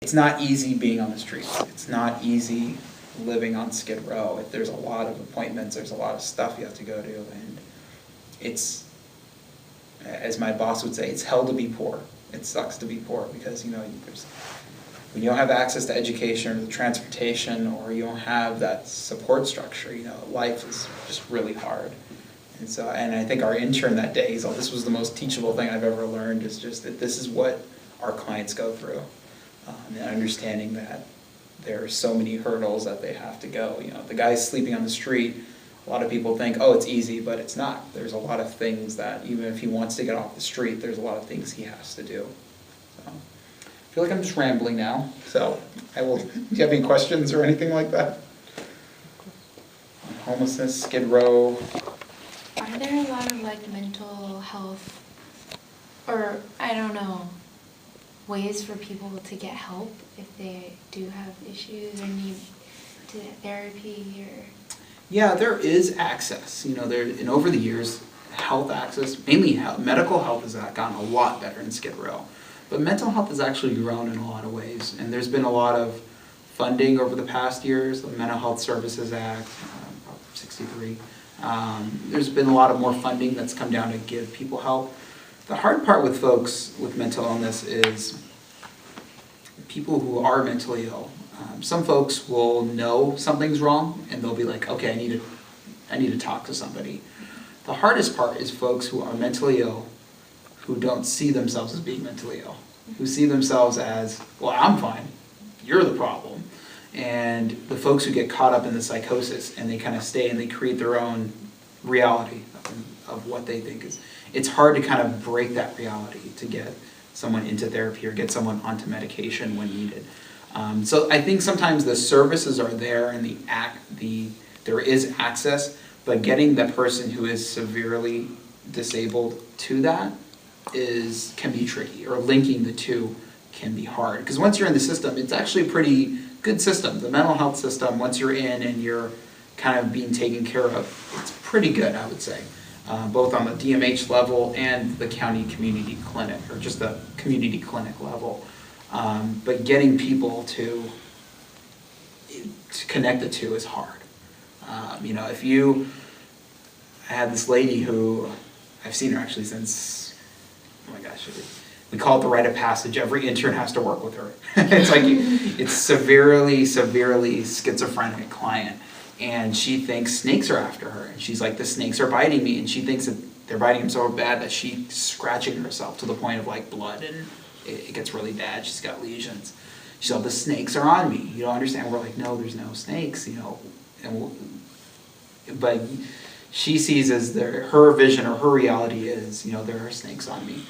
it's not easy being on the streets. It's not easy living on Skid Row. There's a lot of appointments, there's a lot of stuff you have to go to, and it's, as my boss would say, it's hell to be poor. It sucks to be poor because, you know, when you don't have access to education or the transportation, or you don't have that support structure, you know, life is just really hard. And so, and I think our intern that day, so this was the most teachable thing I've ever learned, is just that this is what our clients go through. And understanding that there are so many hurdles that they have to go. You know, the guy's sleeping on the street, a lot of people think, oh, it's easy, but it's not. There's a lot of things that, even if he wants to get off the street, there's a lot of things he has to do. So, I feel like I'm just rambling now, so I will, do you have any questions or anything like that? Homelessness, Skid Row. Are there a lot of like mental health, or I don't know, ways for people to get help if they do have issues or need to therapy or? Yeah, there is access. You know, and over the years, health access, mainly medical health, has gotten a lot better in Skid Row. But mental health has actually grown in a lot of ways, and there's been a lot of funding over the past years. The Mental Health Services Act, 63. There's been a lot of more funding that's come down to give people help. The hard part with folks with mental illness is people who are mentally ill. Some folks will know something's wrong and they'll be like, okay, I need to talk to somebody. The hardest part is folks who are mentally ill who don't see themselves as being mentally ill, who see themselves as, well, I'm fine, you're the problem. And the folks who get caught up in the psychosis and they kind of stay and they create their own reality of what they think is, it's hard to kind of break that reality to get someone into therapy or get someone onto medication when needed. So I think sometimes the services are there and there is access, but getting the person who is severely disabled to that can be tricky, or linking the two can be hard. Because once you're in the system, it's actually a pretty good system. The mental health system, once you're in and you're kind of being taken care of, it's pretty good, I would say. Both on the DMH level and the county community clinic, or just the community clinic level. But getting people to connect the two is hard. You know, I had this lady who, I've seen her actually since, oh my gosh, we call it the rite of passage. Every intern has to work with her. It's like, it's severely schizophrenic client. And she thinks snakes are after her. And she's like, the snakes are biting me. And she thinks that they're biting him so bad that she's scratching herself to the point of like blood, and it gets really bad. She's got lesions. She's like, the snakes are on me. You don't understand. We're like, no, there's no snakes, you know. But she sees as her vision or her reality is, you know, there are snakes on me.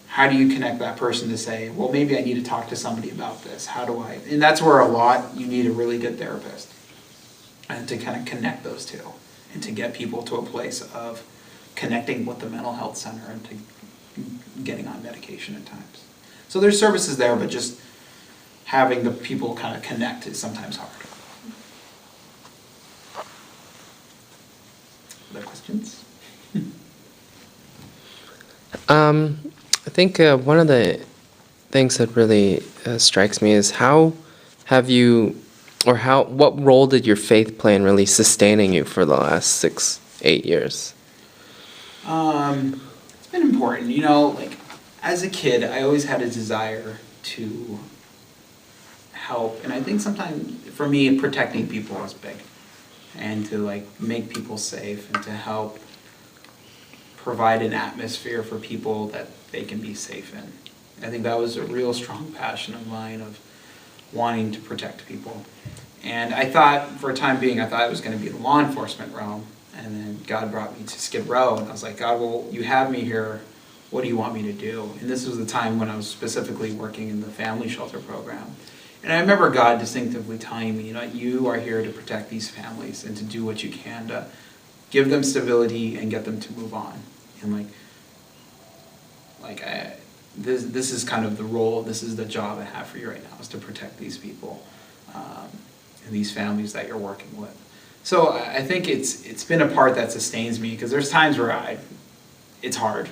How do you connect that person to say, well, maybe I need to talk to somebody about this. How do I? And that's where you need a really good therapist. And to kind of connect those two, and to get people to a place of connecting with the mental health center and to getting on medication at times. So there's services there, but just having the people kind of connect is sometimes hard. Other questions? I think one of the things that really strikes me is how have you, or what role did your faith play in really sustaining you for the last 6-8 years? It's been important. You know, like, as a kid, I always had a desire to help. And I think sometimes, for me, protecting people was big. And to, like, make people safe and to help provide an atmosphere for people that they can be safe in. I think that was a real strong passion of mine, of wanting to protect people. And I thought, for a time being, I thought it was going to be the law enforcement realm. And then God brought me to Skid Row, and I was like, God, well, you have me here. What do you want me to do? And this was the time when I was specifically working in the family shelter program. And I remember God distinctively telling me, you know, you are here to protect these families and to do what you can to give them stability and get them to move on. And this is kind of the role, this is the job I have for you right now, is to protect these people and these families that you're working with. So I think it's been a part that sustains me, because there's times where it's hard.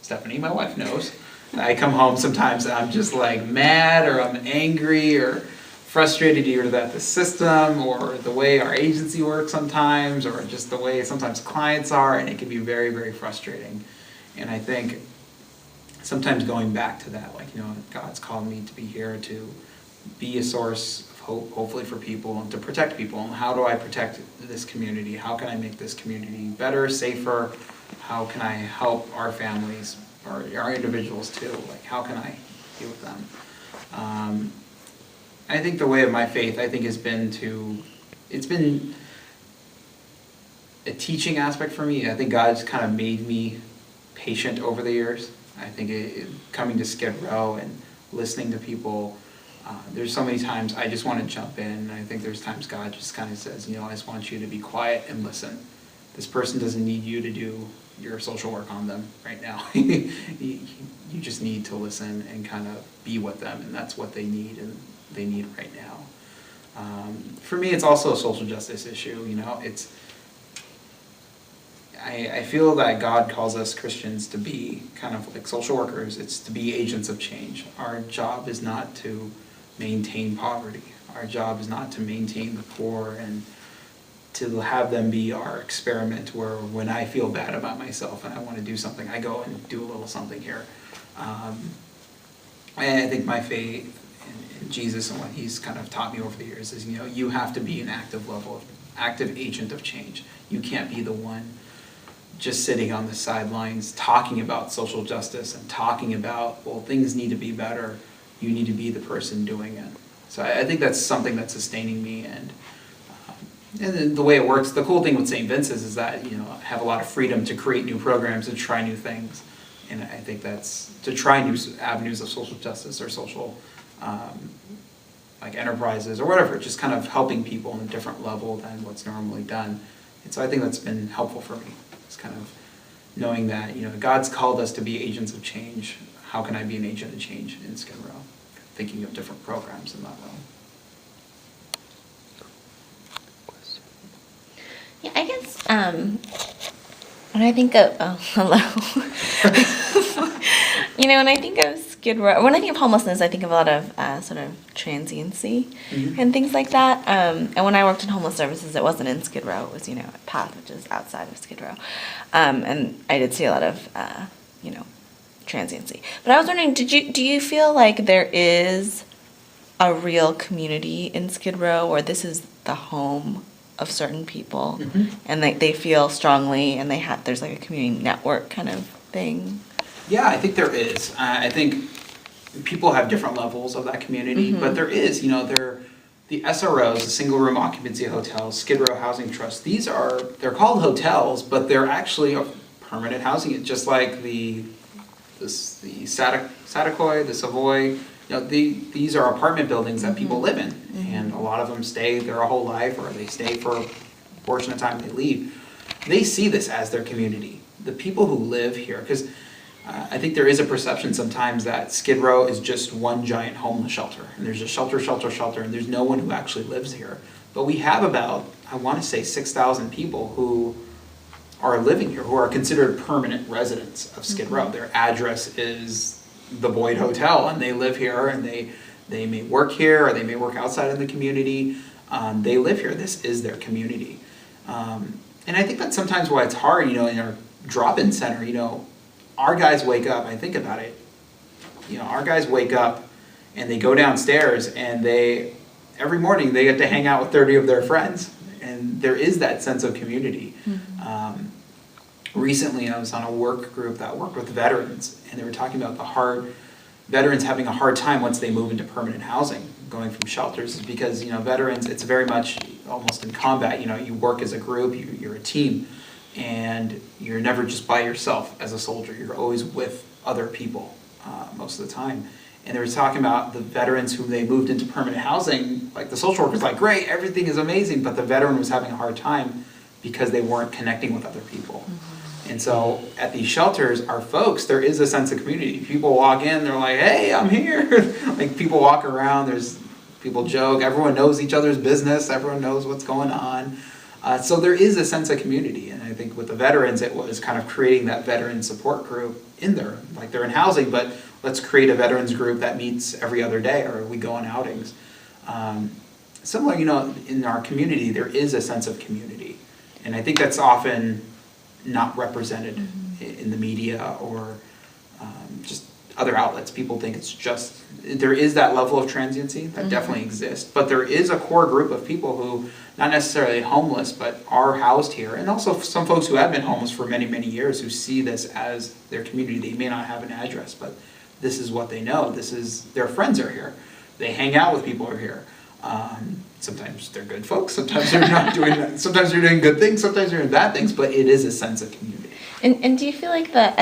Stephanie, my wife, knows. I come home sometimes and I'm just like mad, or I'm angry, or frustrated either at the system or the way our agency works sometimes, or just the way sometimes clients are, and it can be very, very frustrating. And I think sometimes going back to that, like, God's called me to be here to be a source of hope, hopefully for people, and to protect people. And how do I protect this community? How can I make this community better, safer? How can I help our families, or our individuals too? Like, how can I be with them? I think the way of my faith, I think, it's been a teaching aspect for me. I think God's kind of made me patient over the years. I think coming to Skid Row and listening to people, there's so many times I just want to jump in, and I think there's times God just kind of says, I just want you to be quiet and listen. This person doesn't need you to do your social work on them right now. You just need to listen and kind of be with them, and that's what they need, and they need right now. For me, it's also a social justice issue. I feel that God calls us Christians to be kind of like social workers. It's to be agents of change. Our job is not to maintain poverty. Our job is not to maintain the poor and to have them be our experiment, where when I feel bad about myself and I want to do something, I go and do a little something here. And I think my faith in Jesus and what he's kind of taught me over the years is, you have to be an active agent of change. You can't be the one just sitting on the sidelines talking about social justice and talking about, well, things need to be better. You need to be the person doing it. So I think that's something that's sustaining me. And then the way it works, the cool thing with St. Vincent's is that, I have a lot of freedom to create new programs and try new things. And I think that's to try new avenues of social justice or social like enterprises or whatever, just kind of helping people on a different level than what's normally done. And so I think that's been helpful for me. It's kind of knowing that, God's called us to be agents of change. How can I be an agent of change in Skid Row? Thinking of different programs in that way. Yeah, I guess when I think of hello, when I think of Skid Row, when I think of homelessness, I think of a lot of sort of transiency and things like that. And when I worked in homeless services, it wasn't in Skid Row. It was at Path, which is outside of Skid Row, and I did see a lot of transiency. But I was wondering, do you feel like there is a real community in Skid Row, or this is the home of certain people, and they feel strongly, and there's like a community network kind of thing? Yeah, I think there is. I think people have different levels of that community, but there is, the SROs, the single room occupancy hotels, Skid Row Housing Trust, they're called hotels, but they're actually a permanent housing. It's just like the Saticoy, the Savoy, these are apartment buildings that people live in, and a lot of them stay their whole life, or they stay for a portion of time, they leave. They see this as their community. The people who live here, because I think there is a perception sometimes that Skid Row is just one giant homeless shelter, and there's just shelter, and there's no one who actually lives here. But we have about, I want to say, 6,000 people who are living here, who are considered permanent residents of Skid Row. Their address is the Boyd Hotel, and they live here, and they may work here, or they may work outside in the community. They live here. This is their community. And I think that's sometimes why it's hard, in our drop-in center, our guys wake up, I think about it, our guys wake up and they go downstairs, and every morning they get to hang out with 30 of their friends, and there is that sense of community. Recently, I was on a work group that worked with veterans, and they were talking about veterans having a hard time once they move into permanent housing, going from shelters, because, veterans, it's very much almost in combat, you work as a group, you're a team, and you're never just by yourself as a soldier, you're always with other people most of the time. And they were talking about the veterans who they moved into permanent housing, like the social worker's like, great, everything is amazing, but the veteran was having a hard time because they weren't connecting with other people. And so at these shelters, our folks, there is a sense of community. People walk in, they're like, hey, I'm here. Like, people walk around, people joke, everyone knows each other's business, everyone knows what's going on. So there is a sense of community. And I think with the veterans, it was kind of creating that veteran support group in there. Like, they're in housing, but let's create a veterans group that meets every other day, or we go on outings. Similar, you know, in our community, there is a sense of community. And I think that's often not represented in the media or just other outlets. People think it's just, there is that level of transiency that definitely exists, but there is a core group of people who, not necessarily homeless, but are housed here, and also some folks who have been homeless for many, many years who see this as their community. They may not have an address, but this is what they know. This is, their friends are here. They hang out with people who are here. Sometimes they're good folks, sometimes they're not doing that. Sometimes they're doing good things, sometimes they're doing bad things, but it is a sense of community. And do you feel like the